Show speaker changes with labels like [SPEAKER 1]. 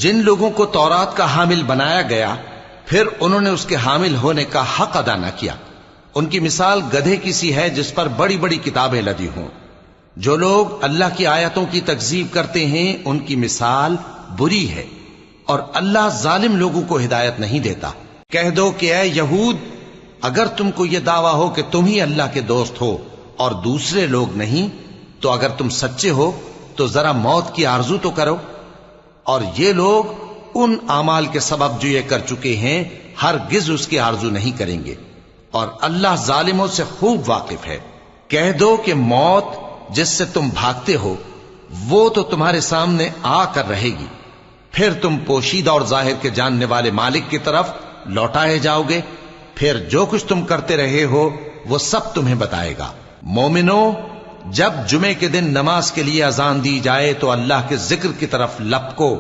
[SPEAKER 1] جن لوگوں کو تورات کا حامل بنایا گیا پھر انہوں نے اس کے حامل ہونے کا حق ادا نہ کیا، ان کی مثال گدھے کی سی ہے جس پر بڑی بڑی کتابیں لدی ہوں۔ جو لوگ اللہ کی آیتوں کی تکذیب کرتے ہیں ان کی مثال بری ہے، اور اللہ ظالم لوگوں کو ہدایت نہیں دیتا۔ کہہ دو کہ اے یہود، اگر تم کو یہ دعویٰ ہو کہ تم ہی اللہ کے دوست ہو اور دوسرے لوگ نہیں، تو اگر تم سچے ہو تو ذرا موت کی آرزو تو کرو۔ اور یہ لوگ ان اعمال کے سبب جو یہ کر چکے ہیں ہرگز اس کی آرزو نہیں کریں گے، اور اللہ ظالموں سے خوب واقف ہے۔ کہہ دو کہ موت جس سے تم بھاگتے ہو وہ تو تمہارے سامنے آ کر رہے گی، پھر تم پوشیدہ اور ظاہر کے جاننے والے مالک کی طرف لوٹائے جاؤ گے، پھر جو کچھ تم کرتے رہے ہو وہ سب تمہیں بتائے گا۔ مومنو، جب جمعے کے دن نماز کے لیے اذان دی جائے تو اللہ کے ذکر کی طرف لپکو